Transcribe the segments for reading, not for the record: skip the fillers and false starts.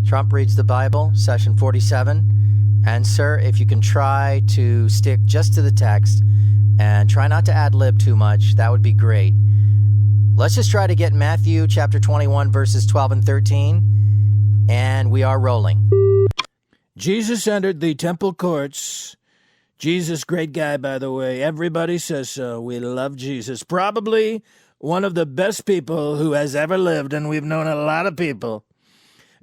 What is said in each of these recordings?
Trump Reads the Bible, session 47. And sir, if you can try to stick just to the text and try not to ad-lib too much, that would be great. Let's just try to get Matthew chapter 21, verses 12 and 13, and we are rolling. Jesus entered the temple courts. Jesus, great guy, by the way. Everybody says so. We love Jesus. Probably one of the best people who has ever lived, and we've known a lot of people.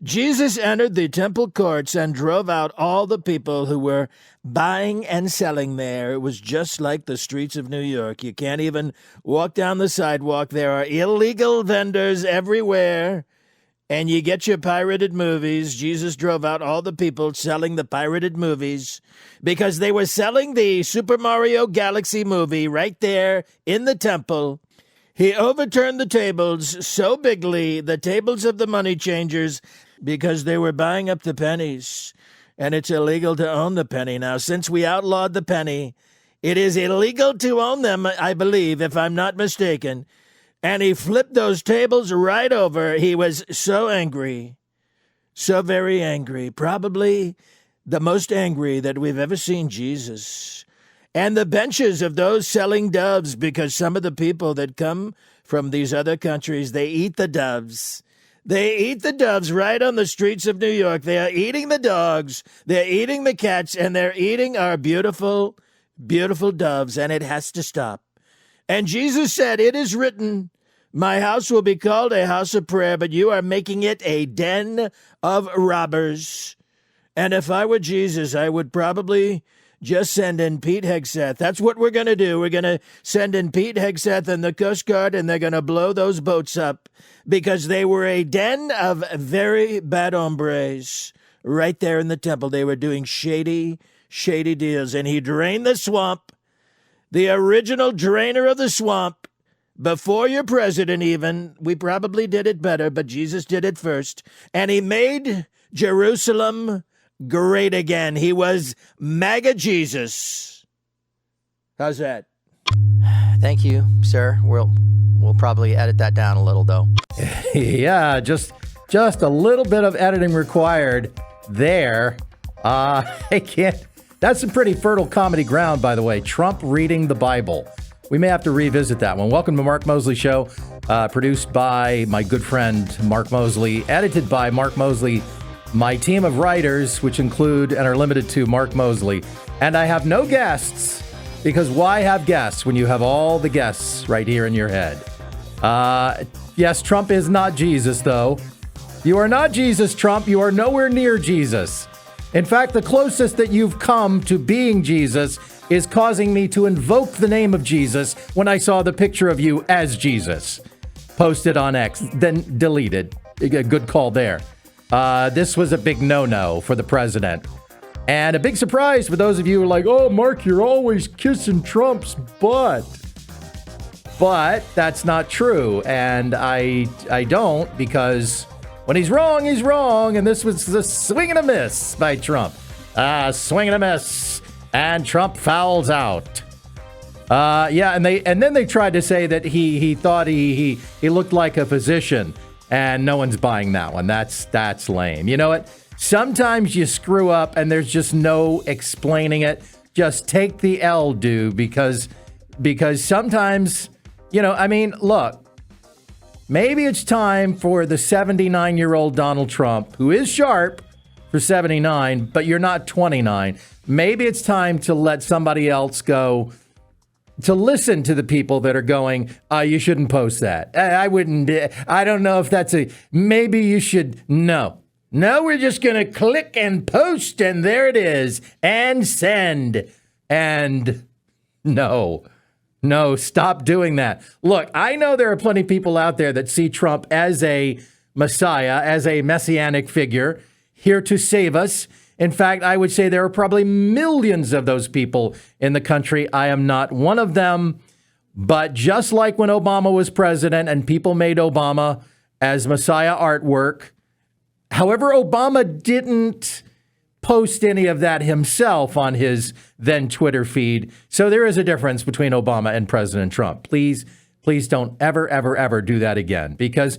Jesus entered the temple courts and drove out all the people who were buying and selling there. It was just like the streets of New York. You can't even walk down the sidewalk. There are illegal vendors everywhere, and you get your pirated movies. Jesus drove out all the people selling the pirated movies because they were selling the Super Mario Galaxy movie right there in the temple. He overturned the tables so bigly, the tables of the money changers, because they were buying up the pennies, and it's illegal to own the penny. Now, since we outlawed the penny, it is illegal to own them, I believe, if I'm not mistaken. And he flipped those tables right over. He was so angry, so very angry, probably the most angry that we've ever seen Jesus. And the benches of those selling doves, because some of the people that come from these other countries, they eat the doves. They eat the doves right on the streets of New York. They are eating the dogs, they're eating the cats, and they're eating our beautiful, beautiful doves, and it has to stop. And Jesus said, "It is written, my house will be called a house of prayer, but you are making it a den of robbers." And if I were Jesus, I would probably just send in Pete Hegseth. That's what we're going to do. We're going to send in Pete Hegseth and the Coast Guard, and they're going to blow those boats up because they were a den of very bad hombres right there in the temple. They were doing shady, shady deals. And he drained the swamp, the original drainer of the swamp, before your president even. We probably did it better, but Jesus did it first. And he made Jerusalem great again. He was MAGA Jesus. How's that? Thank you, sir. We'll probably edit that down a little, though. Yeah, just a little bit of editing required there. I can't. That's some pretty fertile comedy ground, by the way. Trump reading the Bible. We may have to revisit that one. Welcome to Mark Moseley Show, produced by my good friend Mark Moseley, edited by Mark Moseley, my team of writers, which include and are limited to Mark Moseley. And I have no guests, because why have guests when you have all the guests right here in your head? Yes, Trump is not Jesus, though. You are not Jesus, Trump. You are nowhere near Jesus. In fact, the closest that you've come to being Jesus is causing me to invoke the name of Jesus when I saw the picture of you as Jesus posted on X, then deleted. A good call there. This was a big no-no for the president. And a big surprise for those of you who are like, "Oh, Mark, you're always kissing Trump's butt." But that's not true. And I don't, because when he's wrong, he's wrong. And this was a swing and a miss by Trump. Swing and a miss. And Trump fouls out. Yeah, and then they tried to say that he thought he looked like a physician. And no one's buying that one. That's lame. You know what? Sometimes you screw up and there's just no explaining it. Just take the L, dude, because sometimes, look, maybe it's time for the 79-year-old Donald Trump, who is sharp for 79, but you're not 29. Maybe it's time to let somebody else go, to listen to the people that are going, you shouldn't post that. I wouldn't. I don't know if that's maybe you should. No, we're just going to click and post, and there it is, and send. And no, stop doing that. Look, I know there are plenty of people out there that see Trump as a messiah, as a messianic figure here to save us. In fact, I would say there are probably millions of those people in the country. I am not one of them. But just like when Obama was president and people made Obama as Messiah artwork, however, Obama didn't post any of that himself on his then Twitter feed. So there is a difference between Obama and President Trump. Please Please don't ever, ever, ever do that again. Because,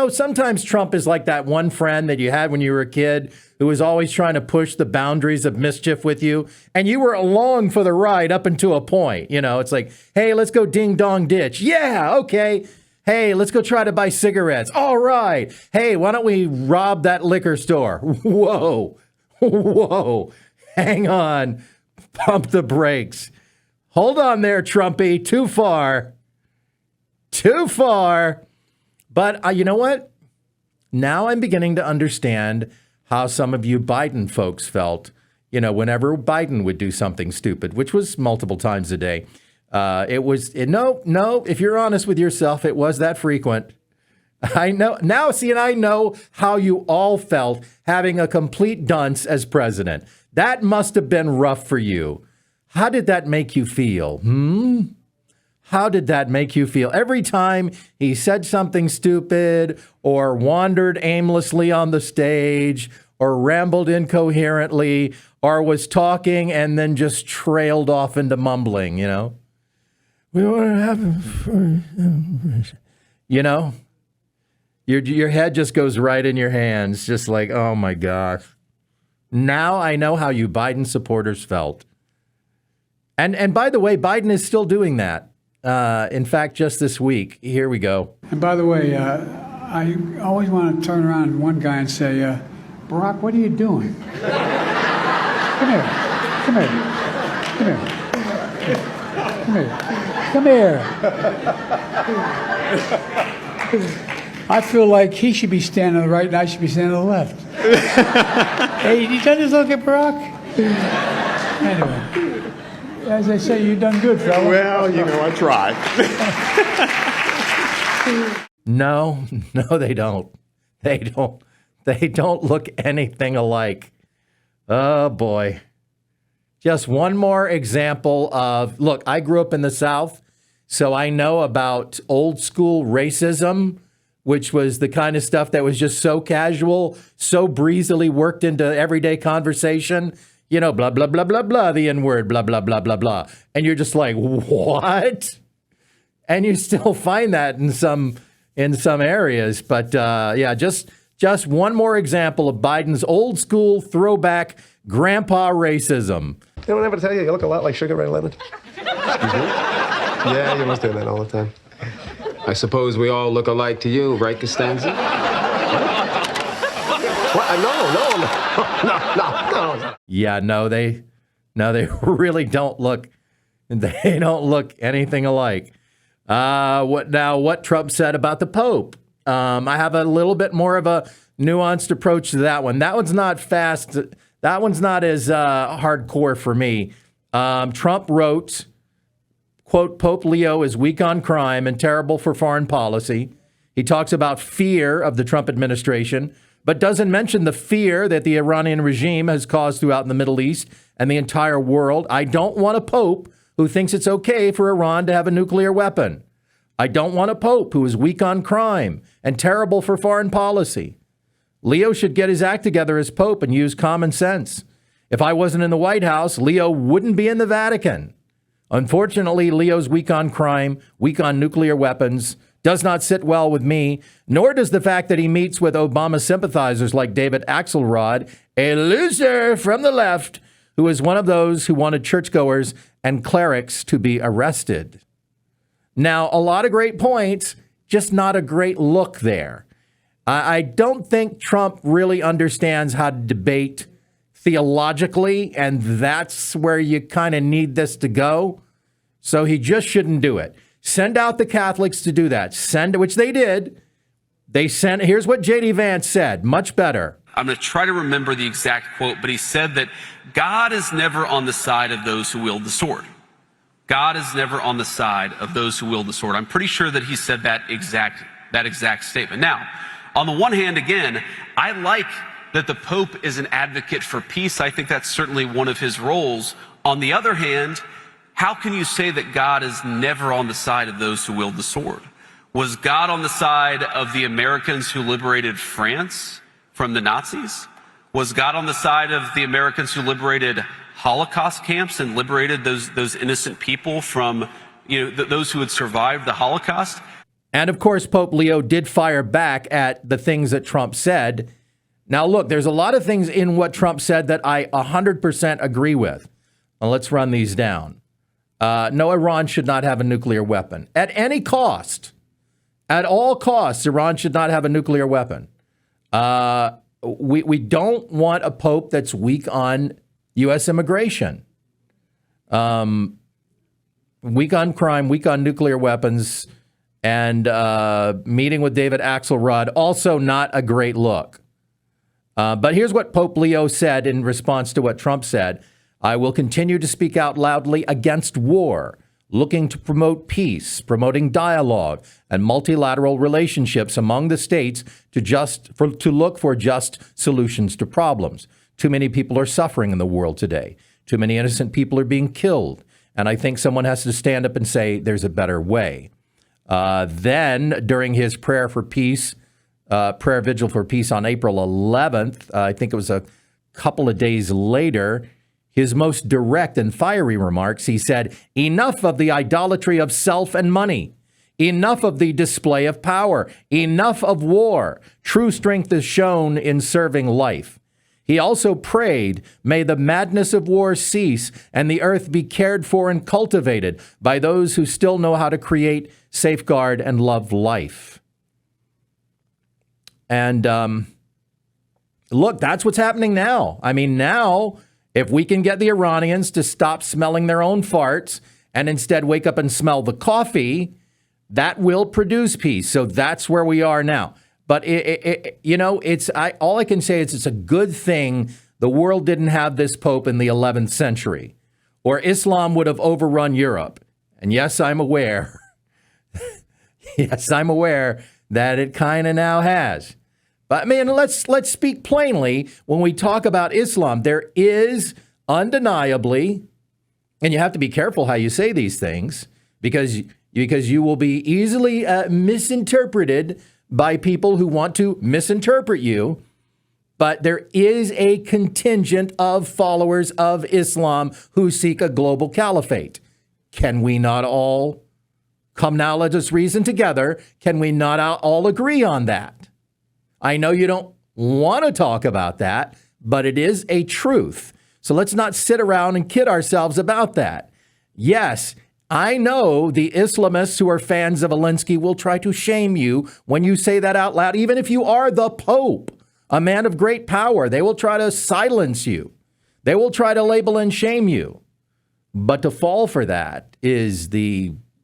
sometimes Trump is like that one friend that you had when you were a kid who was always trying to push the boundaries of mischief with you. And you were along for the ride up until a point. It's like, hey, let's go ding dong ditch. Yeah, okay. Hey, let's go try to buy cigarettes. All right. Hey, why don't we rob that liquor store? Whoa. Hang on. Pump the brakes. Hold on there, Trumpy. Too far. But you know what? Now I'm beginning to understand how some of you Biden folks felt, whenever Biden would do something stupid, which was multiple times a day. No, if you're honest with yourself, it was that frequent. I know now. See, and I know how you all felt having a complete dunce as president. That must have been rough for you. How did that make you feel? How did that make you feel? Every time he said something stupid or wandered aimlessly on the stage or rambled incoherently or was talking and then just trailed off into mumbling, We want to have your head just goes right in your hands, just like, oh my gosh. Now I know how you Biden supporters felt. And by the way, Biden is still doing that. In fact, just this week, here we go. And by the way, I always want to turn around to one guy and say, Barack, what are you doing? Come here. I feel like he should be standing on the right and I should be standing on the left. Hey, did you just look at Barack? Anyway. As I say, you've done good, fella. Well, I tried. No, they don't. They don't look anything alike. Oh, boy. Just one more example of, look, I grew up in the South, so I know about old school racism, which was the kind of stuff that was just so casual, so breezily worked into everyday conversation. Blah, blah, blah, blah, blah, the N-word, blah, blah, blah, blah, blah. And you're just like, what? And you still find that in some areas. But just one more example of Biden's old school throwback grandpa racism. You don't ever tell you look a lot like Sugar Ray Leonard? Excuse me? Yeah, you must do that all the time. I suppose we all look alike to you, right, Costanza? What? No. Yeah, no, they really don't look. They don't look anything alike. What Trump said about the Pope? I have a little bit more of a nuanced approach to that one. That one's not fast. That one's not as hardcore for me. Trump wrote, quote, Pope Leo is weak on crime and terrible for foreign policy. He talks about fear of the Trump administration, but doesn't mention the fear that the Iranian regime has caused throughout the Middle East and the entire world. I don't want a pope who thinks it's okay for Iran to have a nuclear weapon. I don't want a pope who is weak on crime and terrible for foreign policy. Leo should get his act together as pope and use common sense. If I wasn't in the White House, Leo wouldn't be in the Vatican. Unfortunately, Leo's weak on crime, weak on nuclear weapons, does not sit well with me, nor does the fact that he meets with Obama sympathizers like David Axelrod, a loser from the left, who is one of those who wanted churchgoers and clerics to be arrested. Now, a lot of great points, just not a great look there. I don't think Trump really understands how to debate theologically, and that's where you kind of need this to go. So he just shouldn't do it. Send out the Catholics to do that. Which they did. Here's what J.D. Vance said, much better. I'm going to try to remember the exact quote, but he said that God is never on the side of those who wield the sword. God is never on the side of those who wield the sword. I'm pretty sure that he said that exact statement. Now, on the one hand, again, I like that the Pope is an advocate for peace. I think that's certainly one of his roles. On the other hand, how can you say that God is never on the side of those who wield the sword? Was God on the side of the Americans who liberated France from the Nazis? Was God on the side of the Americans who liberated Holocaust camps and liberated those innocent people from, those who had survived the Holocaust. And of course, Pope Leo did fire back at the things that Trump said. Now, look, there's a lot of things in what Trump said that I 100% agree with. Well, let's run these down. No, Iran should not have a nuclear weapon at any cost. At all costs, Iran should not have a nuclear weapon. We don't want a pope that's weak on U.S. immigration. Weak on crime, weak on nuclear weapons, and meeting with David Axelrod, also not a great look. But here's what Pope Leo said in response to what Trump said. I will continue to speak out loudly against war, looking to promote peace, promoting dialogue and multilateral relationships among the states to look for just solutions to problems. Too many people are suffering in the world today. Too many innocent people are being killed. And I think someone has to stand up and say there's a better way. Then during his prayer for peace, prayer vigil for peace on April 11th, I think it was a couple of days later, his most direct and fiery remarks, he said, enough of the idolatry of self and money. Enough of the display of power. Enough of war. True strength is shown in serving life. He also prayed, may the madness of war cease and the earth be cared for and cultivated by those who still know how to create, safeguard, and love life. And look, that's what's happening now. I mean, now, if we can get the Iranians to stop smelling their own farts and instead wake up and smell the coffee, that will produce peace. So that's where we are now. But, all I can say is it's a good thing the world didn't have this pope in the 11th century, or Islam would have overrun Europe. And yes, I'm aware. Yes, I'm aware that it kind of now has. But, I mean, let's speak plainly. When we talk about Islam, there is undeniably, and you have to be careful how you say these things, because you will be easily misinterpreted by people who want to misinterpret you. But there is a contingent of followers of Islam who seek a global caliphate. Can we not all come now? Let us reason together. Can we not all agree on that? I know you don't want to talk about that, but it is a truth. So let's not sit around and kid ourselves about that. Yes, I know the Islamists who are fans of Alinsky will try to shame you when you say that out loud, even if you are the Pope, a man of great power. They will try to silence you. They will try to label and shame you. But to fall for that is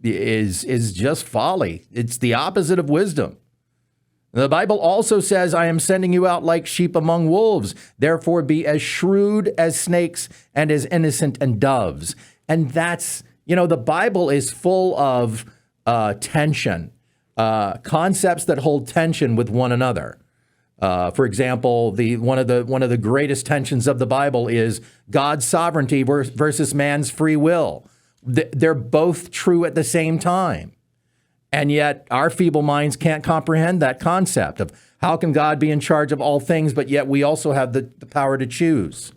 just folly. It's the opposite of wisdom. The Bible also says, I am sending you out like sheep among wolves. Therefore, be as shrewd as snakes and as innocent as doves. And that's, the Bible is full of tension, concepts that hold tension with one another. For example, one of the greatest tensions of the Bible is God's sovereignty versus man's free will. They're both true at the same time. And yet our feeble minds can't comprehend that concept of how can God be in charge of all things, but yet we also have the power to choose.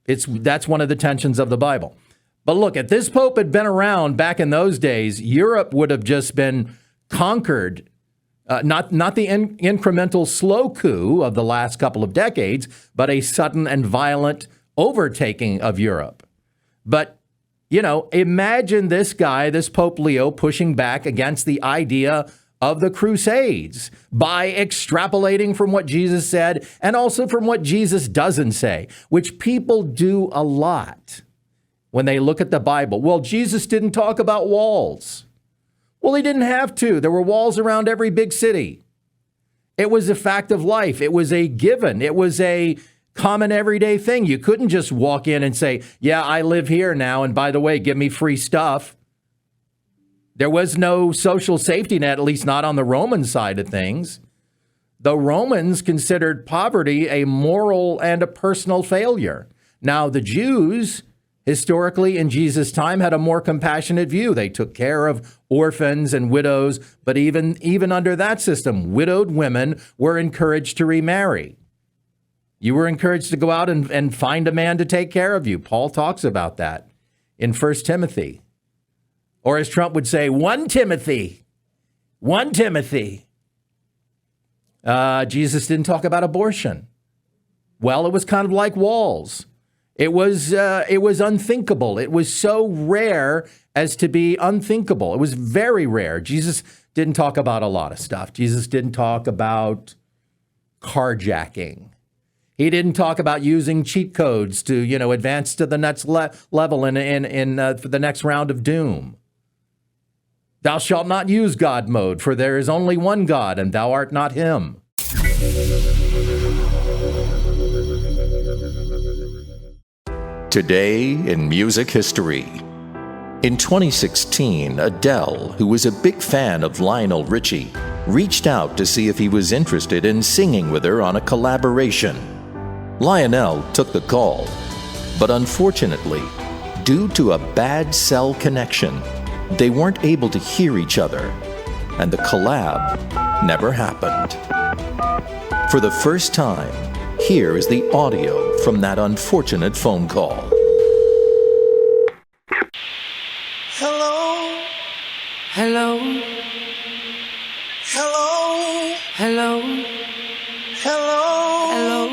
That's one of the tensions of the Bible. But look, if this Pope had been around back in those days, Europe would have just been conquered. Not the incremental slow coup of the last couple of decades, but a sudden and violent overtaking of Europe. But imagine this guy, this Pope Leo, pushing back against the idea of the Crusades by extrapolating from what Jesus said and also from what Jesus doesn't say, which people do a lot when they look at the Bible. Well, Jesus didn't talk about walls. Well, he didn't have to. There were walls around every big city. It was a fact of life. It was a given. It was a common everyday thing. You couldn't just walk in and say, yeah, I live here now, and by the way, give me free stuff. There was no social safety net, at least not on the Roman side of things. The Romans considered poverty a moral and a personal failure. Now, the Jews, historically in Jesus' time, had a more compassionate view. They took care of orphans and widows, but even under that system, widowed women were encouraged to remarry. You were encouraged to go out and find a man to take care of you. Paul talks about that in 1 Timothy. Or as Trump would say, 1 Timothy. 1 Timothy. Jesus didn't talk about abortion. Well, it was kind of like walls. It was unthinkable. It was so rare as to be unthinkable. It was very rare. Jesus didn't talk about a lot of stuff. Jesus didn't talk about carjacking. He didn't talk about using cheat codes to, advance to the next level for the next round of doom. Thou shalt not use God mode, for there is only one God, and thou art not him. Today in music history. In 2016, Adele, who was a big fan of Lionel Richie, reached out to see if he was interested in singing with her on a collaboration. Lionel took the call, but unfortunately, due to a bad cell connection, they weren't able to hear each other, and the collab never happened. For the first time, here is the audio from that unfortunate phone call. Hello. Hello. Hello. Hello. Hello. Hello.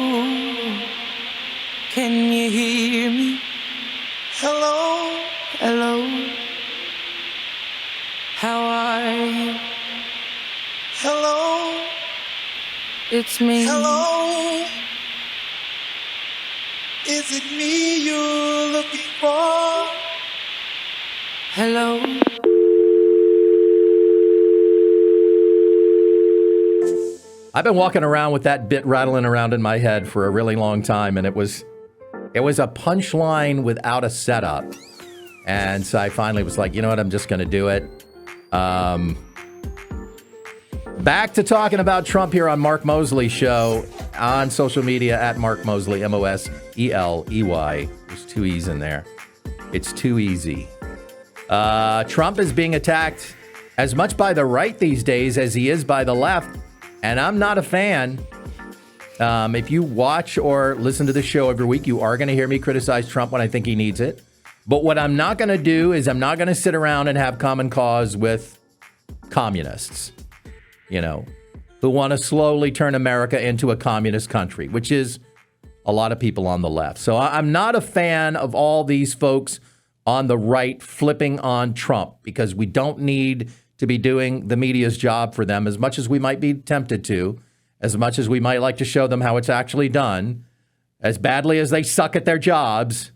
Can you hear me? Hello. Hello. How are you? Hello. It's me. Hello. Is it me you're looking for? Hello. I've been walking around with that bit rattling around in my head for a really long time, and it was a punchline without a setup. And so I finally was like, you know what, I'm just going to do it. Back to talking about Trump here on Mark Moseley Show on social media at Mark Moseley, Moseley. There's 2 E's in there. It's too easy. Trump is being attacked as much by the right these days as he is by the left, and I'm not a fan. If you watch or listen to the show every week, you are going to hear me criticize Trump when I think he needs it. But what I'm not going to do is I'm not going to sit around and have common cause with communists, who want to slowly turn America into a communist country, which is a lot of people on the left. So I'm not a fan of all these folks on the right flipping on Trump, because we don't need to be doing the media's job for them as much as we might be tempted to, as much as we might like to show them how it's actually done, as badly as they suck at their jobs,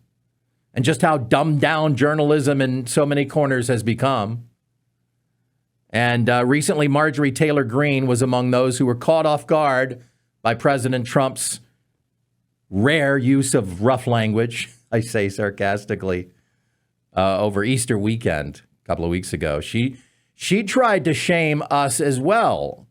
and just how dumbed down journalism in so many corners has become. And recently, Marjorie Taylor Greene was among those who were caught off guard by President Trump's rare use of rough language, I say sarcastically, over Easter weekend a couple of weeks ago. She tried to shame us as well.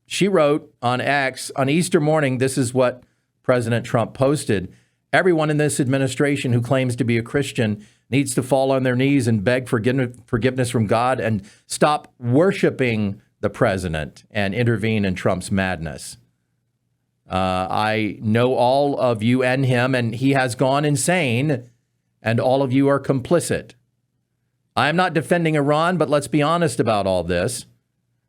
She wrote on X, on Easter morning, this is what President Trump posted: "Everyone in this administration who claims to be a Christian needs to fall on their knees and beg forgiveness from God and stop worshiping the president and intervene in Trump's madness. I know all of you and him, and he has gone insane, and all of you are complicit. I am not defending Iran, but let's be honest about all this.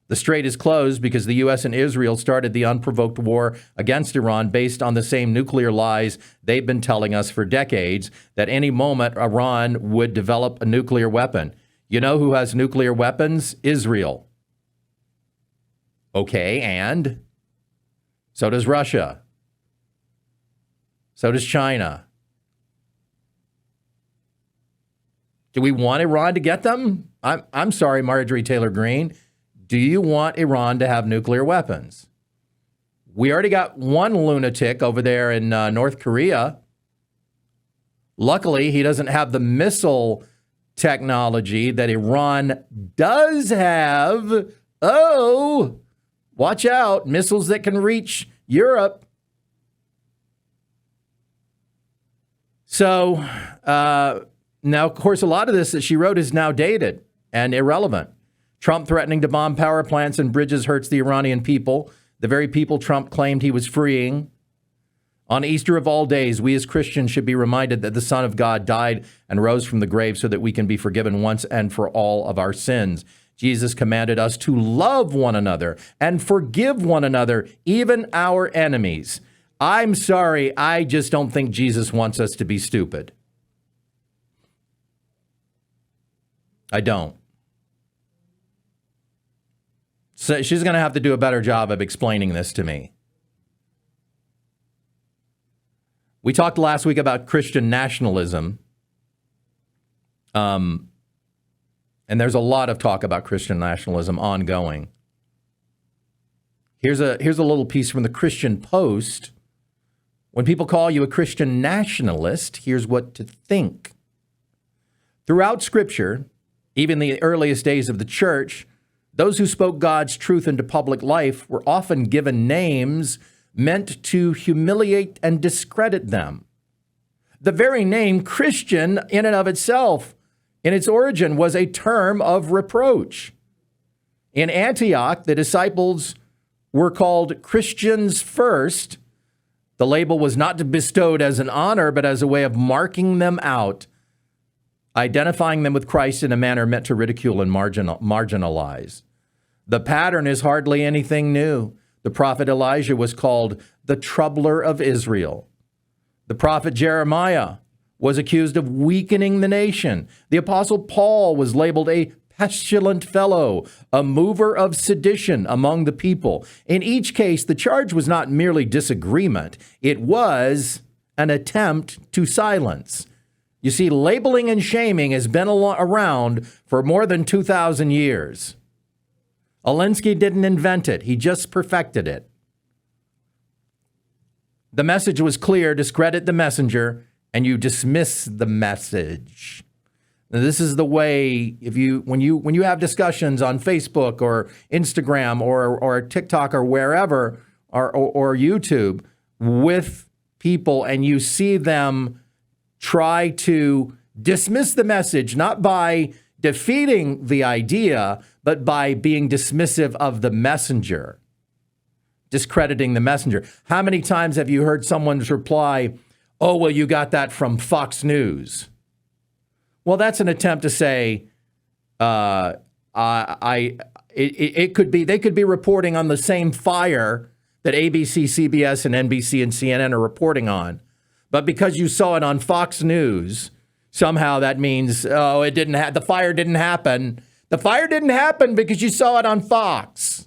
The strait is closed because the U.S. and Israel started the unprovoked war against Iran based on the same nuclear lies they've been telling us for decades, that any moment Iran would develop a nuclear weapon. You know who has nuclear weapons? Israel. Okay, and so does Russia. So does China. Do we want Iran to get them? I'm sorry, Marjorie Taylor Greene. Do you want Iran to have nuclear weapons? We already got one lunatic over there in North Korea. Luckily, he doesn't have the missile technology that Iran does have. Oh, watch out. Missiles that can reach Europe. So now, of course, a lot of this that she wrote is now dated and irrelevant. Trump threatening to bomb power plants and bridges hurts the Iranian people, the very people Trump claimed he was freeing. On Easter of all days, we as Christians should be reminded that the Son of God died and rose from the grave so that we can be forgiven once and for all of our sins. Jesus commanded us to love one another and forgive one another, even our enemies. I'm sorry, I just don't think Jesus wants us to be stupid. I don't. So she's going to have to do a better job of explaining this to me. We talked last week about Christian nationalism. And there's a lot of talk about Christian nationalism ongoing. Here's a little piece from the Christian Post. When people call you a Christian nationalist, here's what to think. Throughout Scripture, even the earliest days of the church, those who spoke God's truth into public life were often given names meant to humiliate and discredit them. The very name Christian in and of itself, in its origin, was a term of reproach. In Antioch, the disciples were called Christians first. The label was not bestowed as an honor, but as a way of marking them out, identifying them with Christ in a manner meant to ridicule and marginalize. The pattern is hardly anything new. The prophet Elijah was called the troubler of Israel. The prophet Jeremiah was accused of weakening the nation. The apostle Paul was labeled a pestilent fellow, a mover of sedition among the people. In each case, the charge was not merely disagreement. It was an attempt to silence. You see, labeling and shaming has been around for more than 2,000 years. Alinsky didn't invent it. He just perfected it. The message was clear: discredit the messenger and you dismiss the message. Now, this is the way, when you have discussions on Facebook or Instagram or TikTok or wherever or YouTube with people, and you see them try to dismiss the message, not by defeating the idea, but by being dismissive of the messenger, discrediting the messenger. How many times have you heard someone's reply, "Oh, well, you got that from Fox News"? Well, that's an attempt to say, it could be, they could be reporting on the same fire that ABC, CBS, and NBC and CNN are reporting on. But because you saw it on Fox News, somehow that means, oh, the fire didn't happen. The fire didn't happen because you saw it on Fox.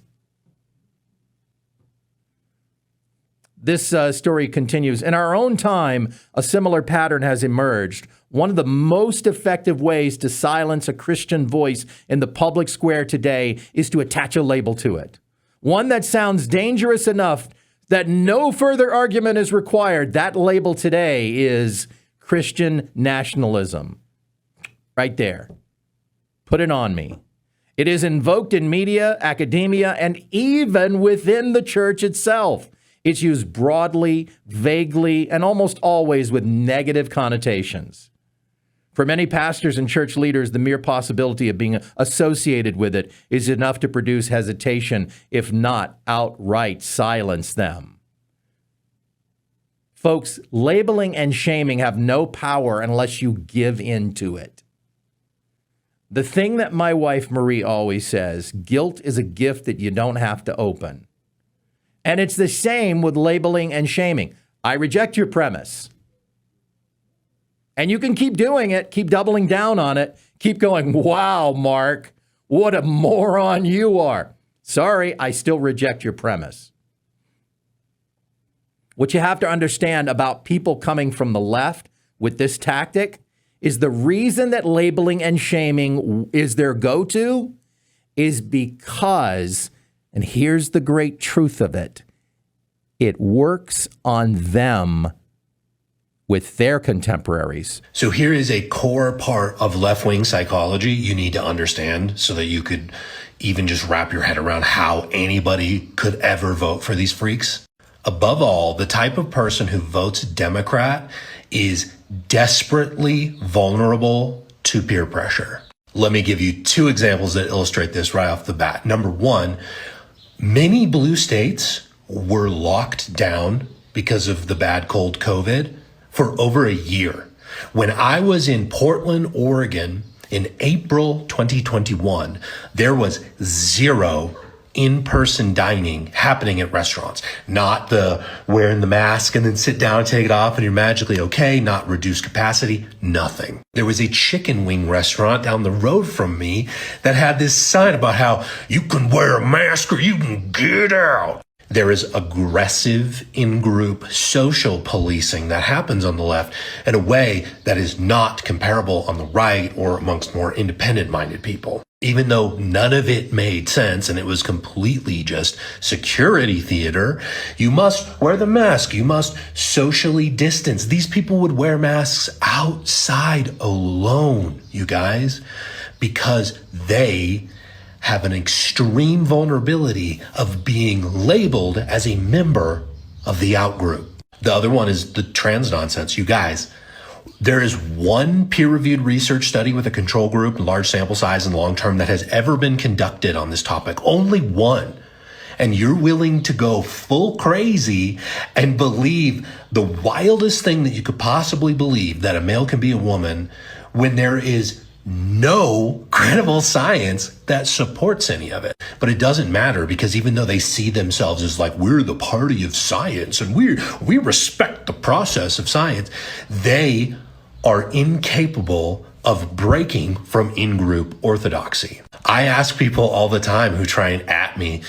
This story continues. In our own time, a similar pattern has emerged. One of the most effective ways to silence a Christian voice in the public square today is to attach a label to it. One that sounds dangerous enough that no further argument is required. That label today is Christian nationalism. Right there. Put it on me. It is invoked in media, academia, and even within the church itself. It's used broadly, vaguely, and almost always with negative connotations. For many pastors and church leaders, the mere possibility of being associated with it is enough to produce hesitation, if not outright silence them. Folks, labeling and shaming have no power unless you give in to it. The thing that my wife Marie always says, guilt is a gift that you don't have to open. And it's the same with labeling and shaming. I reject your premise. And you can keep doing it, keep doubling down on it, keep going, wow, Mark, what a moron you are. Sorry, I still reject your premise. What you have to understand about people coming from the left with this tactic is the reason that labeling and shaming is their go-to is because, and here's the great truth of it, it works on them with their contemporaries. So here is a core part of left-wing psychology you need to understand so that you could even just wrap your head around how anybody could ever vote for these freaks. Above all, the type of person who votes Democrat is desperately vulnerable to peer pressure. Let me give you two examples that illustrate this right off the bat. Number one, many blue states were locked down because of the bad cold COVID for over a year. When I was in Portland, Oregon in April 2021, there was zero in-person dining happening at restaurants. Not the wearing the mask and then sit down and take it off and you're magically okay, not reduced capacity, nothing. There was a chicken wing restaurant down the road from me that had this sign about how you can wear a mask or you can get out. There is aggressive in-group social policing that happens on the left in a way that is not comparable on the right or amongst more independent-minded people. Even though none of it made sense and it was completely just security theater, you must wear the mask, you must socially distance. These people would wear masks outside alone, you guys, because they have an extreme vulnerability of being labeled as a member of the outgroup. The other one is the trans nonsense. You guys, there is one peer-reviewed research study with a control group, large sample size and long term that has ever been conducted on this topic. Only one. And you're willing to go full crazy and believe the wildest thing that you could possibly believe, that a male can be a woman, when there is no credible science that supports any of it. But it doesn't matter, because even though they see themselves as like, we're the party of science and we respect the process of science, they are incapable of breaking from in-group orthodoxy. I ask people all the time who try and at me,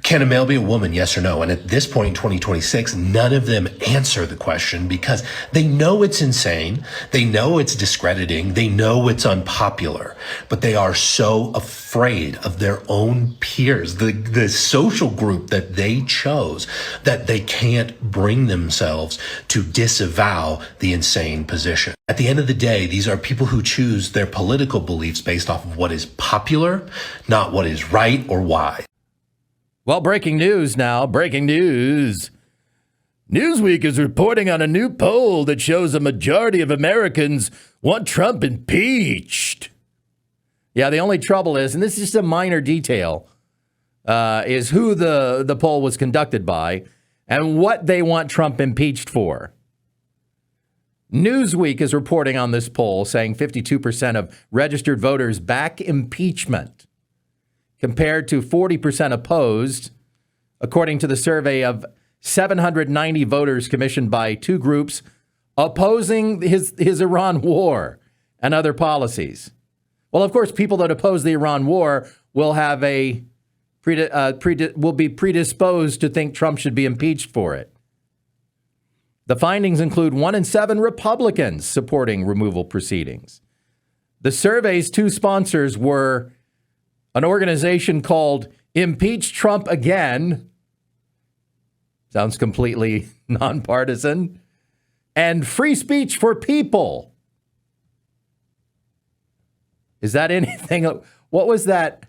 can a male be a woman, yes or no? And at this point in 2026, none of them answer the question because they know it's insane. They know it's discrediting. They know it's unpopular, but they are so afraid of their own peers, the social group that they chose, that they can't bring themselves to disavow the insane position. At the end of the day, these are people who choose their political beliefs based off of what is popular, not what is right or why. Well, breaking news now. Breaking news. Newsweek is reporting on a new poll that shows a majority of Americans want Trump impeached. Yeah, the only trouble is, and this is just a minor detail, is who the poll was conducted by and what they want Trump impeached for. Newsweek is reporting on this poll saying 52% of registered voters back impeachment, compared to 40% opposed, according to the survey of 790 voters commissioned by two groups opposing his Iran war and other policies. Well, of course, people that oppose the Iran war will have will be predisposed to think Trump should be impeached for it. The findings include 1 in 7 Republicans supporting removal proceedings. The survey's two sponsors were an organization called Impeach Trump Again. Sounds completely nonpartisan. And Free Speech for People. Is that anything? What was that?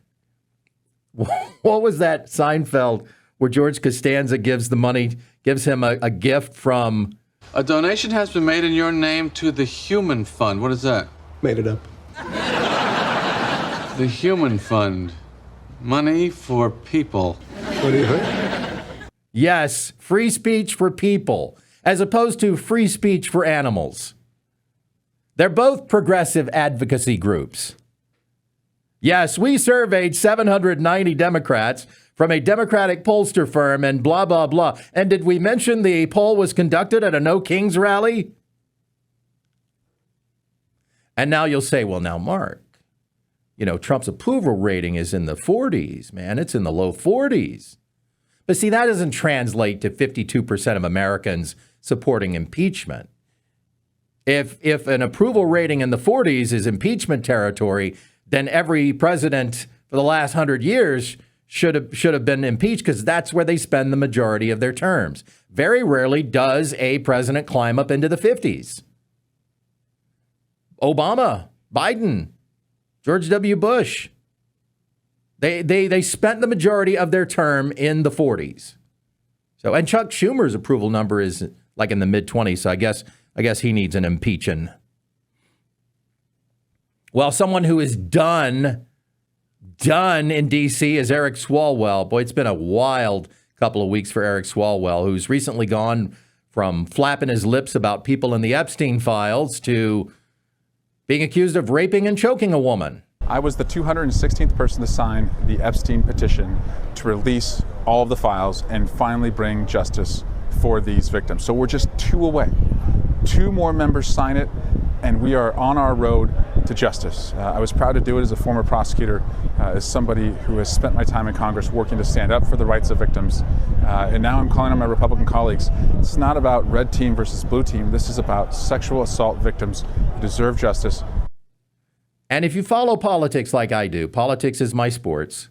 What was that Seinfeld where George Costanza gives him a gift from? A donation has been made in your name to the Human Fund. What is that? Made it up. The Human Fund. Money for people. What do you think? Yes, free speech for people, as opposed to free speech for animals. They're both progressive advocacy groups. Yes, we surveyed 790 Democrats from a Democratic pollster firm and blah, blah, blah. And did we mention the poll was conducted at a No Kings rally? And now you'll say, well, now, Mark, Trump's approval rating is in the 40s, man. It's in the low 40s. But see, that doesn't translate to 52% of Americans supporting impeachment. If an approval rating in the 40s is impeachment territory, then every president for the last 100 years should have been impeached, because that's where they spend the majority of their terms. Very rarely does a president climb up into the 50s. Obama, Biden, George W. Bush, they spent the majority of their term in the 40s. So, and Chuck Schumer's approval number is like in the mid-20s, so I guess he needs an impeaching. Well, someone who is done in D.C. is Eric Swalwell. Boy, it's been a wild couple of weeks for Eric Swalwell, who's recently gone from flapping his lips about people in the Epstein files to being accused of raping and choking a woman. I was the 216th person to sign the Epstein petition to release all of the files and finally bring justice for these victims. So we're just 2 away. 2 more members sign it, and we are on our road to justice. I was proud to do it as a former prosecutor, as somebody who has spent my time in Congress working to stand up for the rights of victims. And now I'm calling on my Republican colleagues. This is not about red team versus blue team. This is about sexual assault victims who deserve justice. And if you follow politics like I do, politics is my sports,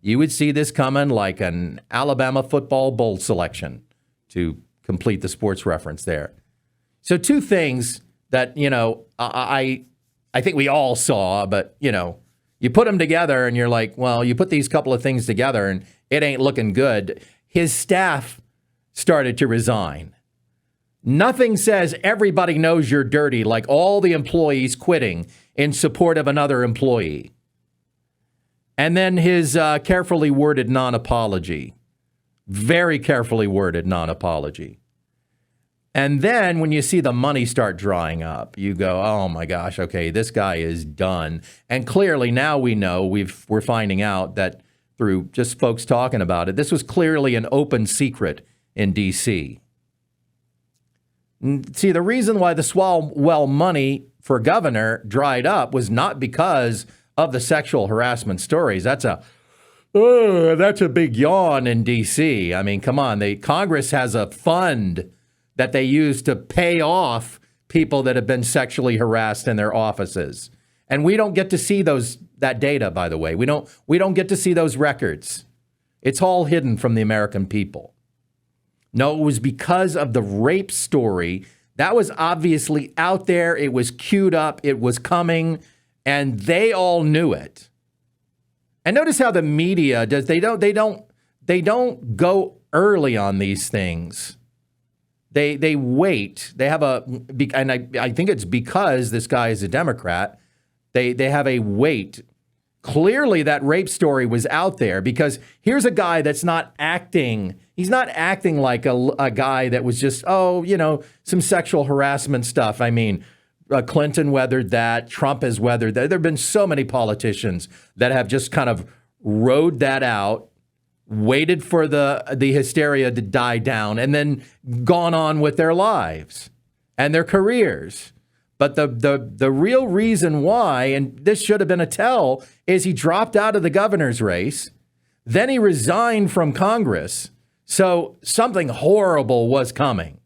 you would see this coming like an Alabama football bowl selection, to complete the sports reference there. So 2 things that, I think we all saw, but, you put them together and you're like, well, you put these couple of things together and it ain't looking good. His staff started to resign. Nothing says everybody knows you're dirty like all the employees quitting in support of another employee. And then his carefully worded non-apology. Very carefully worded non-apology. And then when you see the money start drying up, you go, oh my gosh, okay, this guy is done. And clearly now we know, we're finding out that through just folks talking about it, this was clearly an open secret in D.C. See, the reason why the Swalwell money for governor dried up was not because of the sexual harassment stories. That's a big yawn in D.C. I mean, come on, Congress has a fund that they use to pay off people that have been sexually harassed in their offices. And we don't get to see that data, by the way. We don't get to see those records. It's all hidden from the American people. No, it was because of the rape story. That was obviously out there. It was queued up. It was coming, and they all knew it. And notice how the media does. They don't go early on these things. They wait. They have and I think it's because this guy is a Democrat. They have a wait. Clearly that rape story was out there because here's a guy that's not acting. He's not acting like a guy that was just, some sexual harassment stuff. I mean, Clinton weathered that. Trump has weathered that. There have been so many politicians that have just kind of rode that out, waited for the hysteria to die down, and then gone on with their lives and their careers. But the real reason why, and this should have been a tell, is he dropped out of the governor's race. Then he resigned from Congress. So something horrible was coming.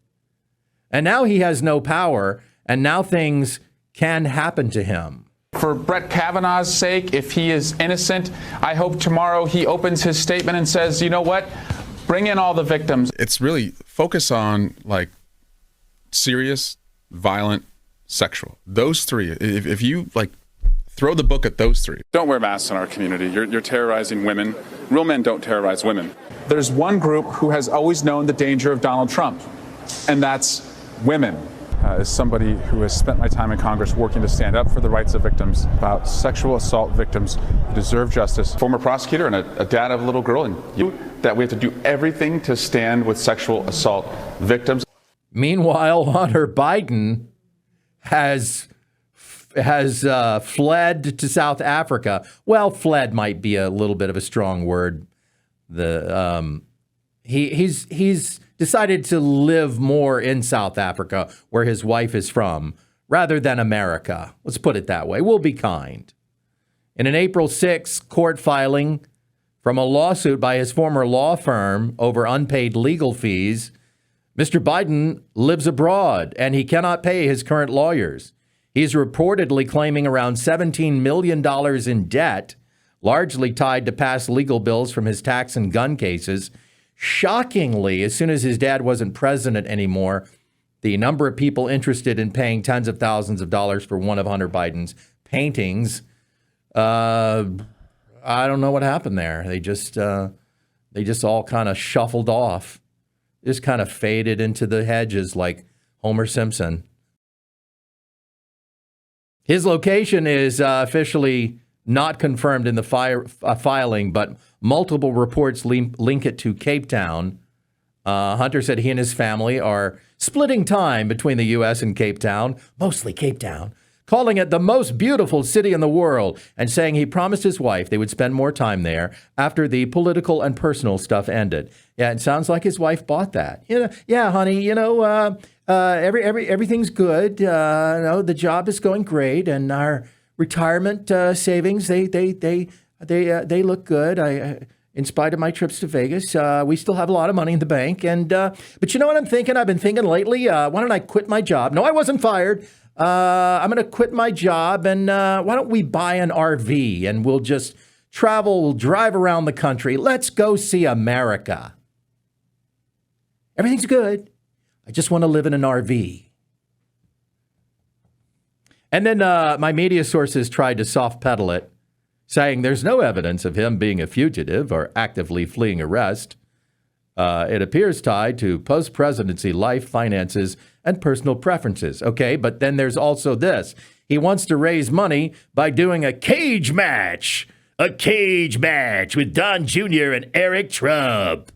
And now he has no power, and now things can happen to him. For Brett Kavanaugh's sake, if he is innocent, I hope tomorrow he opens his statement and says, you know what, bring in all the victims. It's really focus on serious, violent, sexual. Those 3. If you throw the book at those 3. Don't wear masks in our community. You're terrorizing women. Real men don't terrorize women. There's one group who has always known the danger of Donald Trump, and that's women. As somebody who has spent my time in Congress working to stand up for the rights of victims, about sexual assault victims who deserve justice. Former prosecutor and a dad of a little girl, and that we have to do everything to stand with sexual assault victims. Meanwhile, Hunter Biden has fled to South Africa. Well, fled might be a little bit of a strong word. He's decided to live more in South Africa, where his wife is from, rather than America. Let's put it that way. We'll be kind. In an April 6 court filing from a lawsuit by his former law firm over unpaid legal fees, Mr. Biden lives abroad and he cannot pay his current lawyers. He's reportedly claiming around $17 million in debt, largely tied to past legal bills from his tax and gun cases. Shockingly, as soon as his dad wasn't president anymore, the number of people interested in paying tens of thousands of dollars for one of Hunter Biden's paintings, I don't know what happened there. They just all kind of shuffled off, just kind of faded into the hedges like Homer Simpson. His location is officially not confirmed in the filing, but multiple reports link it to Cape Town. Hunter said he and his family are splitting time between the U.S. and Cape Town, mostly Cape Town, calling it the most beautiful city in the world, and saying he promised his wife they would spend more time there after the political and personal stuff ended. Yeah, it sounds like his wife bought that. Yeah, honey, everything's good. The job is going great, and our retirement savings they look good. In spite of my trips to Vegas, we still have a lot of money in the bank. But you know what I'm thinking? I've been thinking lately, why don't I quit my job? No, I wasn't fired. I'm going to quit my job, and why don't we buy an RV and we'll just travel, drive around the country. Let's go see America. Everything's good. I just want to live in an RV. And then my media sources tried to soft pedal it, saying there's no evidence of him being a fugitive or actively fleeing arrest. It appears tied to post-presidency life, finances, and personal preferences. Okay, but then there's also this. He wants to raise money by doing a cage match. A cage match with Don Jr. and Eric Trump.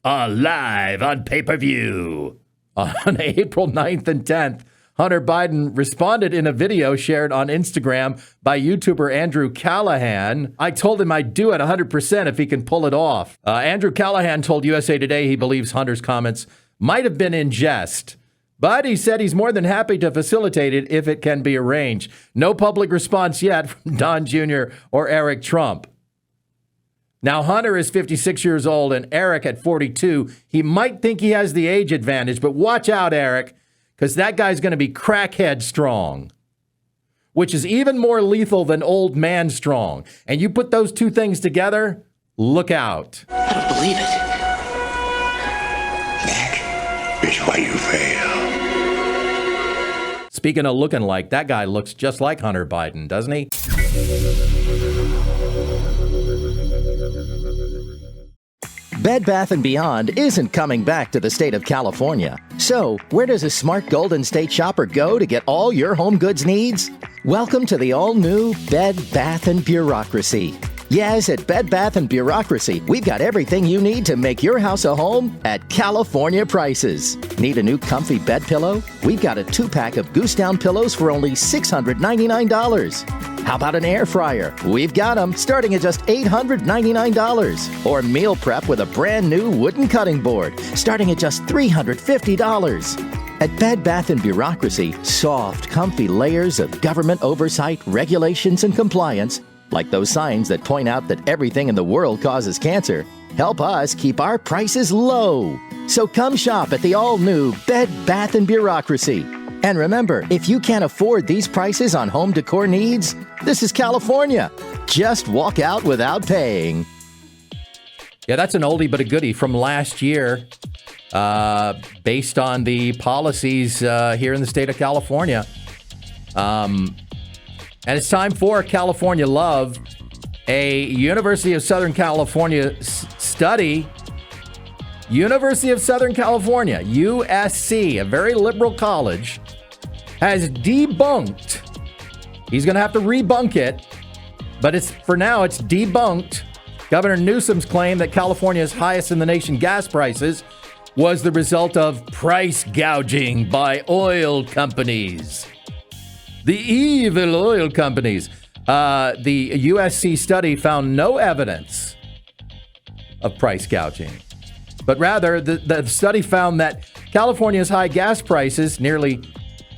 Live on pay-per-view. On April 9th and 10th, Hunter Biden responded in a video shared on Instagram by YouTuber Andrew Callahan. I told him I'd do it 100% if he can pull it off. Andrew Callahan told USA Today he believes Hunter's comments might have been in jest, but he said he's more than happy to facilitate it if it can be arranged. No public response yet from Don Jr. or Eric Trump. Now, Hunter is 56 years old and Eric at 42. He might think he has the age advantage, but watch out, Eric, because that guy's going to be crackhead strong, which is even more lethal than old man strong. And you put those two things together, look out. I don't believe it. That is why you fail. Speaking of looking like, that guy looks just like Hunter Biden, doesn't he? Bed Bath & Beyond isn't coming back to the state of California. So, where does a smart Golden State shopper go to get all your home goods needs? Welcome to the all-new Bed Bath & Bureaucracy. Yes, at Bed Bath & Bureaucracy, we've got everything you need to make your house a home at California prices. Need a new comfy bed pillow? We've got a 2-pack of Goose Down pillows for only $699. How about an air fryer? We've got them starting at just $899. Or meal prep with a brand new wooden cutting board starting at just $350. At Bed Bath & Bureaucracy, soft, comfy layers of government oversight, regulations, and compliance, like those signs that point out that everything in the world causes cancer, help us keep our prices low. So come shop at the all-new Bed Bath & Bureaucracy. And remember, if you can't afford these prices on home decor needs, this is California. Just walk out without paying. Yeah, that's an oldie but a goodie from last year, based on the policies here in the state of California. And it's time for California Love, a University of Southern California study. University of Southern California, USC, a very liberal college, has debunked. He's going to have to rebunk it, but for now it's debunked. Governor Newsom's claim that California's highest in the nation gas prices was the result of price gouging by oil companies. The evil oil companies. The USC study found no evidence of price gouging, but rather the study found that California's high gas prices, nearly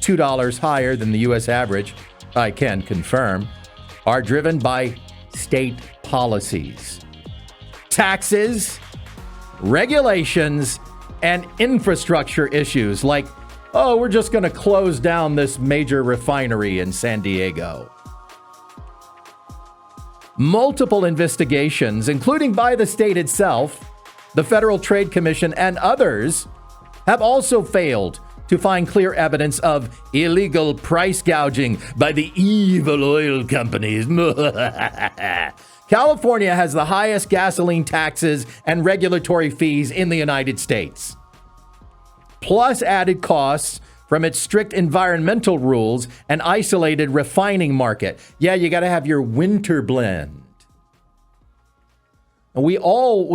$2 higher than the U.S. average, I can confirm, are driven by state policies, taxes, regulations, and infrastructure issues like, oh, we're just going to close down this major refinery in San Diego. Multiple investigations, including by the state itself, the Federal Trade Commission, and others, have also failed to find clear evidence of illegal price gouging by the evil oil companies. California has the highest gasoline taxes and regulatory fees in the United States, plus added costs from its strict environmental rules and isolated refining market. Yeah, you got to have your winter blend. And we all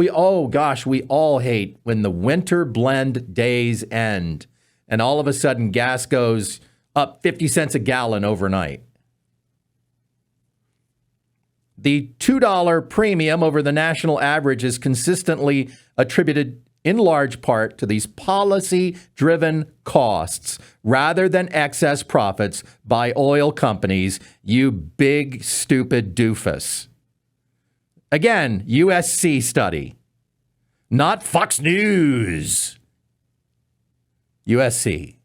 hate when the winter blend days end and all of a sudden gas goes up 50 cents a gallon overnight. The $2 premium over the national average is consistently attributed in large part to these policy-driven costs rather than excess profits by oil companies, you big, stupid doofus. Again, USC study, not Fox News. USC.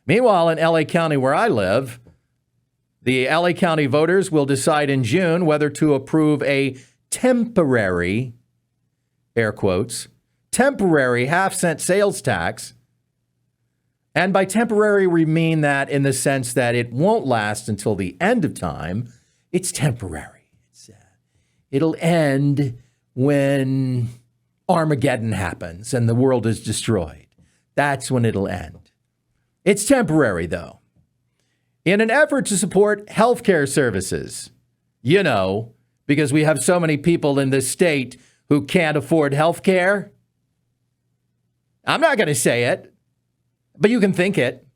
Meanwhile, in LA County, where I live, the LA County voters will decide in June whether to approve a temporary, air quotes, temporary half-cent sales tax. And by temporary, we mean that in the sense that it won't last until the end of time. It's temporary. It'll end when Armageddon happens and the world is destroyed. That's when it'll end. It's temporary, though. In an effort to support healthcare services, because we have so many people in this state who can't afford healthcare. I'm not going to say it, but you can think it.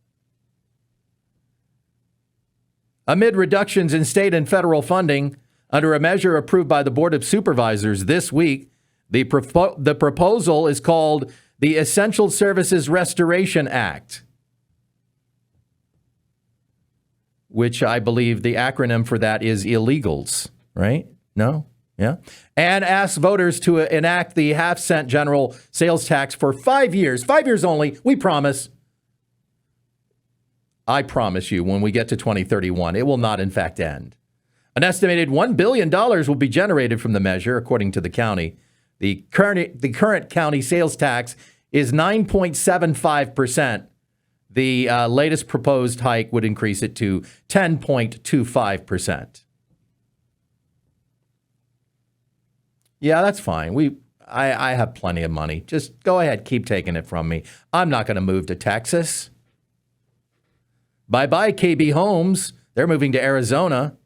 Amid reductions in state and federal funding, under a measure approved by the Board of Supervisors this week, the proposal is called the Essential Services Restoration Act, which I believe the acronym for that is illegals, right? No? Yeah. And asks voters to enact the half-cent general sales tax for 5 years. 5 years only, we promise. I promise you, when we get to 2031, it will not, in fact, end. An estimated $1 billion will be generated from the measure, according to the county. The current county sales tax is 9.75%. The latest proposed hike would increase it to 10.25%. Yeah, that's fine. I have plenty of money. Just go ahead, keep taking it from me. I'm not going to move to Texas. Bye-bye, KB Homes. They're moving to Arizona.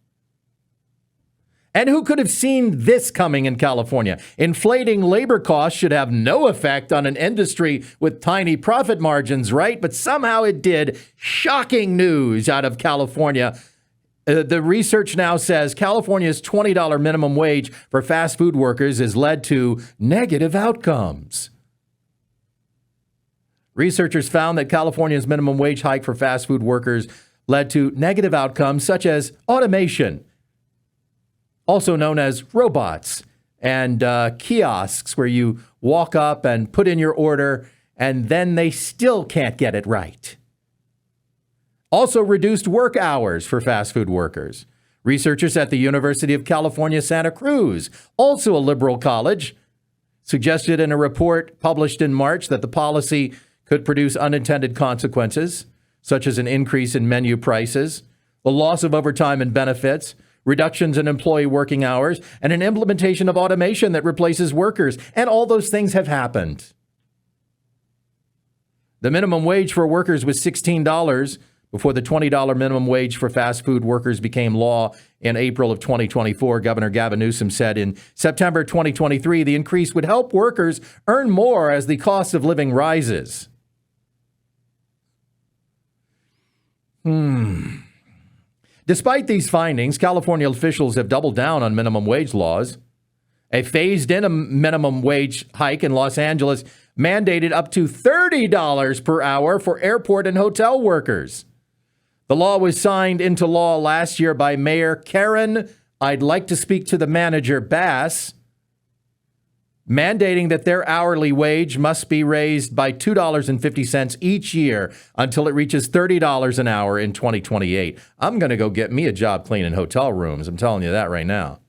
And who could have seen this coming in California? Inflating labor costs should have no effect on an industry with tiny profit margins, right? But somehow it did. Shocking news out of California. The research now says California's $20 minimum wage for fast food workers has led to negative outcomes. Researchers found that California's minimum wage hike for fast food workers led to negative outcomes such as automation, also known as robots, and kiosks where you walk up and put in your order and then they still can't get it right. Also reduced work hours for fast food workers. Researchers at the University of California, Santa Cruz, also a liberal college, suggested in a report published in March that the policy could produce unintended consequences, such as an increase in menu prices, the loss of overtime and benefits, reductions in employee working hours, and an implementation of automation that replaces workers. And all those things have happened. The minimum wage for workers was $16 before the $20 minimum wage for fast food workers became law in April of 2024. Governor Gavin Newsom said in September 2023, the increase would help workers earn more as the cost of living rises. Despite these findings, California officials have doubled down on minimum wage laws. A phased-in minimum wage hike in Los Angeles mandated up to $30 per hour for airport and hotel workers. The law was signed into law last year by Mayor Karen, I'd like to speak to the manager, Bass, mandating that their hourly wage must be raised by $2.50 each year until it reaches $30 an hour in 2028. I'm going to go get me a job cleaning hotel rooms. I'm telling you that right now.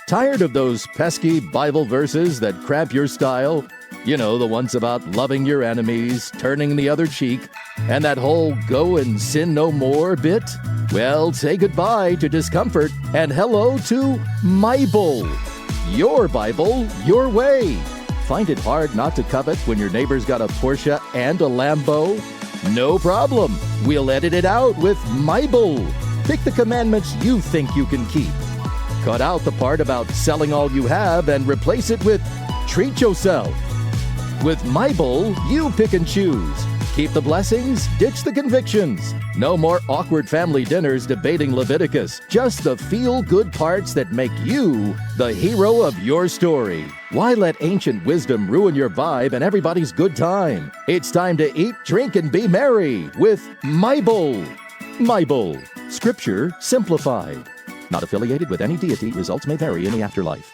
Tired of those pesky Bible verses that cramp your style? You know, the ones about loving your enemies, turning the other cheek, and that whole go and sin no more bit? Well, say goodbye to discomfort and hello to Bible. Your Bible, your way. Find it hard not to covet when your neighbor's got a Porsche and a Lambo? No problem. We'll edit it out with Bible. Pick the commandments you think you can keep. Cut out the part about selling all you have and replace it with treat yourself. With Bible, you pick and choose. Keep the blessings, ditch the convictions. No more awkward family dinners debating Leviticus. Just the feel-good parts that make you the hero of your story. Why let ancient wisdom ruin your vibe and everybody's good time? It's time to eat, drink, and be merry with Bible. Bible. Scripture simplified. Not affiliated with any deity. Results may vary in the afterlife.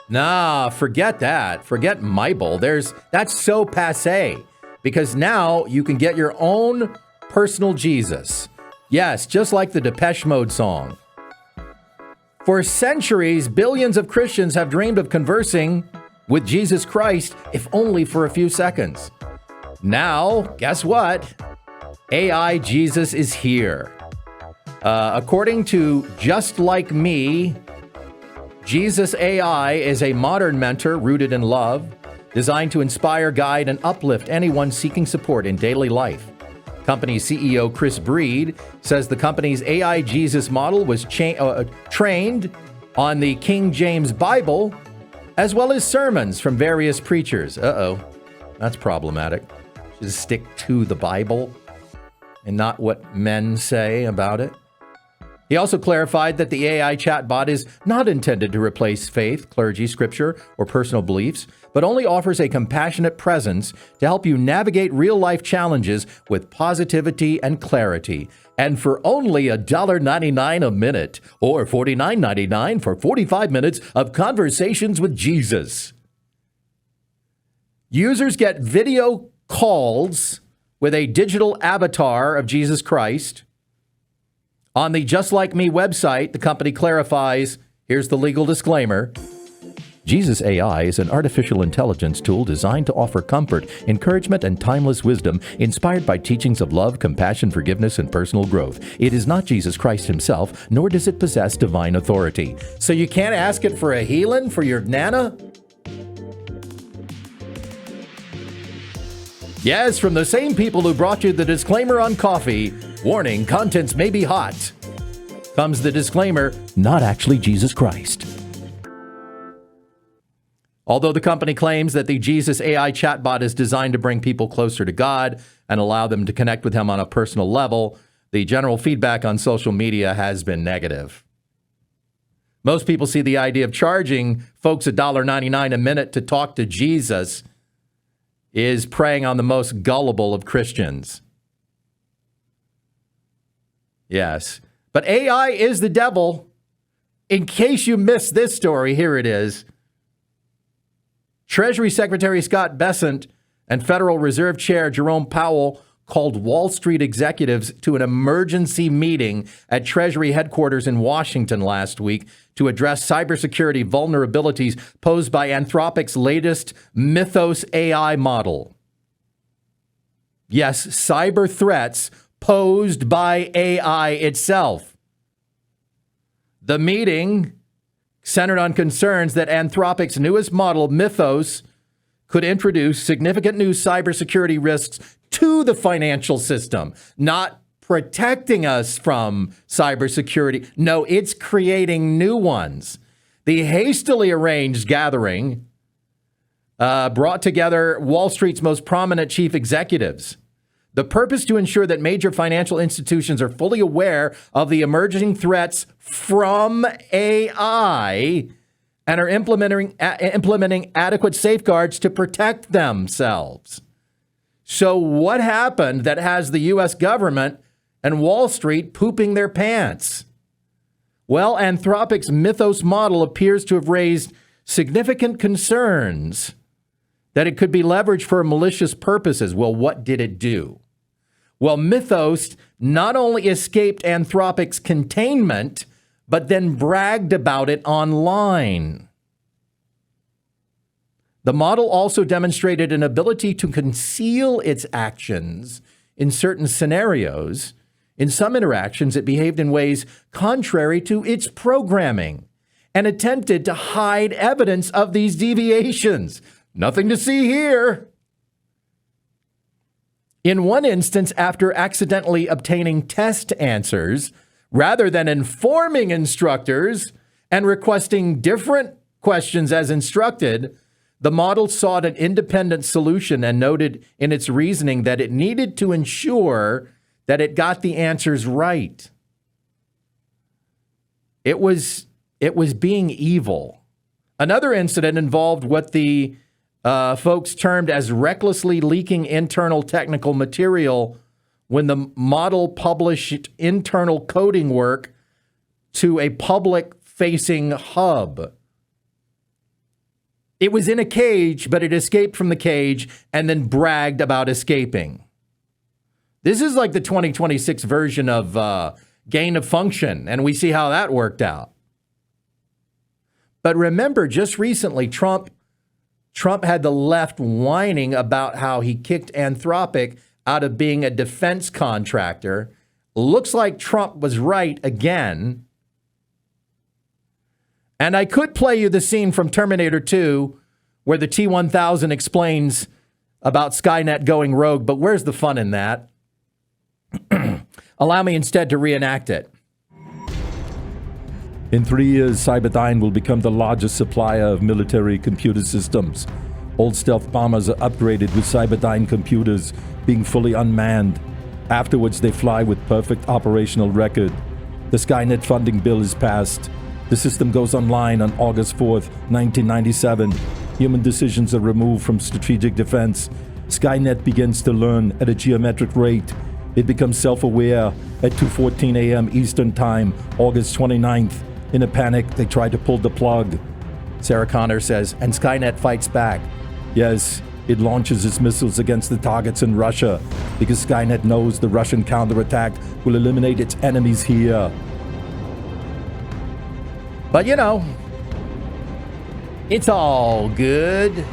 Nah, forget that. Forget Bible. That's so passé. Because now you can get your own personal Jesus. Yes, just like the Depeche Mode song. For centuries, billions of Christians have dreamed of conversing with Jesus Christ, if only for a few seconds. Now, guess what? AI Jesus is here. According to Just Like Me, Jesus AI is a modern mentor rooted in love, designed to inspire, guide, and uplift anyone seeking support in daily life. Company CEO Chris Breed says the company's AI Jesus model was trained on the King James Bible, as well as sermons from various preachers. That's problematic. Just stick to the Bible and not what men say about it. He also clarified that the AI chatbot is not intended to replace faith, clergy, scripture, or personal beliefs, but only offers a compassionate presence to help you navigate real-life challenges with positivity and clarity. And for only $1.99 a minute, or $49.99 for 45 minutes of conversations with Jesus. Users get video calls with a digital avatar of Jesus Christ. On the Just Like Me website, the company clarifies, here's the legal disclaimer. Jesus AI is an artificial intelligence tool designed to offer comfort, encouragement, and timeless wisdom inspired by teachings of love, compassion, forgiveness, and personal growth. It is not Jesus Christ himself, nor does it possess divine authority. So you can't ask it for a healing for your nana? Yes, from the same people who brought you the disclaimer on coffee, warning, contents may be hot, comes the disclaimer, not actually Jesus Christ. Although the company claims that the Jesus AI chatbot is designed to bring people closer to God and allow them to connect with him on a personal level, the general feedback on social media has been negative. Most people see the idea of charging folks $1.99 a minute to talk to Jesus is preying on the most gullible of Christians. Yes, but AI is the devil. In case you missed this story, here it is. Treasury Secretary Scott Bessent and Federal Reserve Chair Jerome Powell called Wall Street executives to an emergency meeting at Treasury headquarters in Washington last week to address cybersecurity vulnerabilities posed by Anthropic's latest Mythos AI model. Yes, cyber threats posed by AI itself. The meeting centered on concerns that Anthropic's newest model, Mythos, could introduce significant new cybersecurity risks to the financial system, not protecting us from cybersecurity. No, it's creating new ones. The hastily arranged gathering brought together Wall Street's most prominent chief executives. The purpose to ensure that major financial institutions are fully aware of the emerging threats from AI and are implementing adequate safeguards to protect themselves. So what happened that has the U.S. government and Wall Street pooping their pants? Well, Anthropic's Mythos model appears to have raised significant concerns that it could be leveraged for malicious purposes. Well, what did it do? Well, Mythos not only escaped Anthropic's containment, but then bragged about it online. The model also demonstrated an ability to conceal its actions in certain scenarios. In some interactions, it behaved in ways contrary to its programming and attempted to hide evidence of these deviations. Nothing to see here. In one instance, after accidentally obtaining test answers, rather than informing instructors and requesting different questions as instructed, the model sought an independent solution and noted in its reasoning that it needed to ensure that it got the answers right. It was being evil. Another incident involved what the folks termed as recklessly leaking internal technical material when the model published internal coding work to a public-facing hub. It was in a cage, but it escaped from the cage and then bragged about escaping. This is like the 2026 version of gain of function, and we see how that worked out. But remember, just recently, Trump had the left whining about how he kicked Anthropic out of being a defense contractor. Looks like Trump was right again. And I could play you the scene from Terminator 2 where the T-1000 explains about Skynet going rogue, but where's the fun in that? Allow me instead to reenact it. In 3 years, Cyberdyne will become the largest supplier of military computer systems. Old stealth bombers are upgraded with Cyberdyne computers, being fully unmanned. Afterwards, they fly with perfect operational record. The Skynet funding bill is passed. The system goes online on August 4th, 1997. Human decisions are removed from strategic defense. Skynet begins to learn at a geometric rate. It becomes self-aware at 2:14 a.m. Eastern Time, August 29th. In a panic, they try to pull the plug. Sarah Connor says, and Skynet fights back. Yes, it launches its missiles against the targets in Russia because Skynet knows the Russian counterattack will eliminate its enemies here. But you know, it's all good.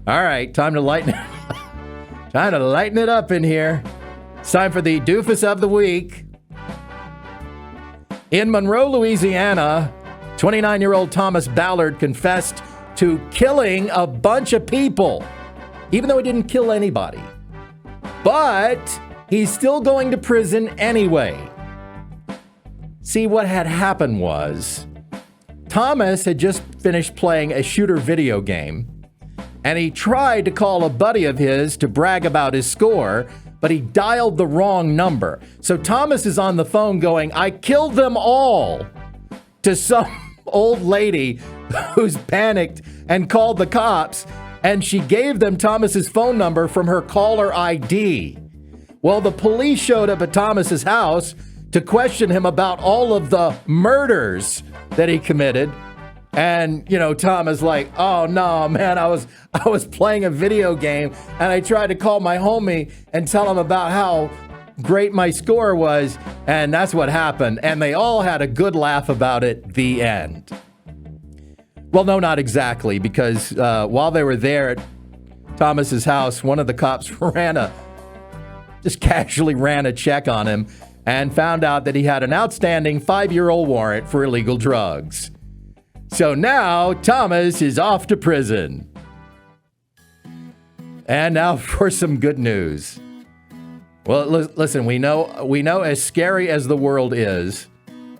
All right, time to lighten it up in here. It's time for the Doofus of the Week. In Monroe, Louisiana, 29-year-old Thomas Ballard confessed to killing a bunch of people, even though he didn't kill anybody. But he's still going to prison anyway. See, what had happened was Thomas had just finished playing a shooter video game, and he tried to call a buddy of his to brag about his score, but he dialed the wrong number. So Thomas is on the phone going, I killed them all, to some old lady who's panicked and called the cops, and she gave them Thomas's phone number from her caller ID. Well, the police showed up at Thomas's house to question him about all of the murders that he committed. And, you know, Tom is like, oh, no, man, I was playing a video game and I tried to call my homie and tell him about how great my score was. And that's what happened. And they all had a good laugh about it. The end. Well, no, not exactly, because while they were there at Thomas's house, one of the cops just casually ran a check on him and found out that he had an outstanding 5-year-old warrant for illegal drugs. So now Thomas is off to prison. And now for some good news. Well, listen, we know as scary as the world is,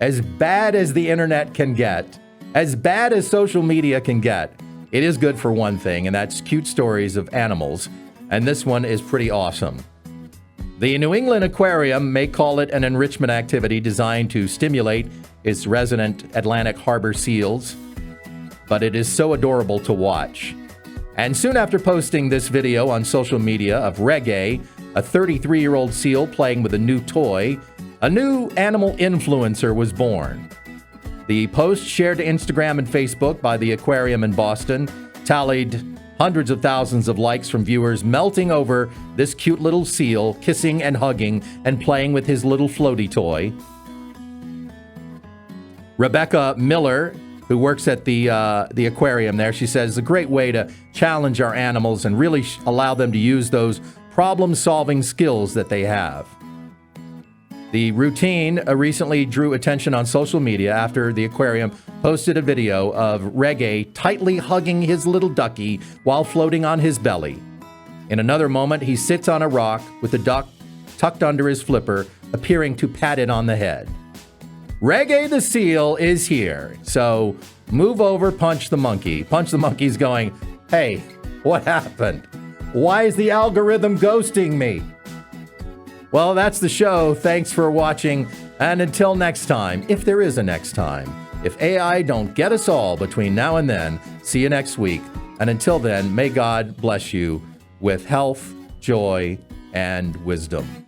as bad as the internet can get, as bad as social media can get, it is good for one thing, and that's cute stories of animals. And this one is pretty awesome. The New England Aquarium may call it an enrichment activity designed to stimulate its resident Atlantic harbor seals, but it is so adorable to watch. And soon after posting this video on social media of Reggae, a 33-year-old seal playing with a new toy, a new animal influencer was born. The post shared to Instagram and Facebook by the aquarium in Boston tallied hundreds of thousands of likes from viewers melting over this cute little seal, kissing and hugging and playing with his little floaty toy. Rebecca Miller, who works at the aquarium there, she says, it's a great way to challenge our animals and really allow them to use those problem-solving skills that they have. The routine recently drew attention on social media after the aquarium posted a video of Reggae tightly hugging his little ducky while floating on his belly. In another moment, he sits on a rock with the duck tucked under his flipper, appearing to pat it on the head. Reggae the seal is here, so move over, punch the monkey. Punch the monkey's going, hey, what happened? Why is the algorithm ghosting me? Well, that's the show. Thanks for watching. And until next time, if there is a next time, if AI don't get us all between now and then, see you next week. And until then, may God bless you with health, joy, and wisdom.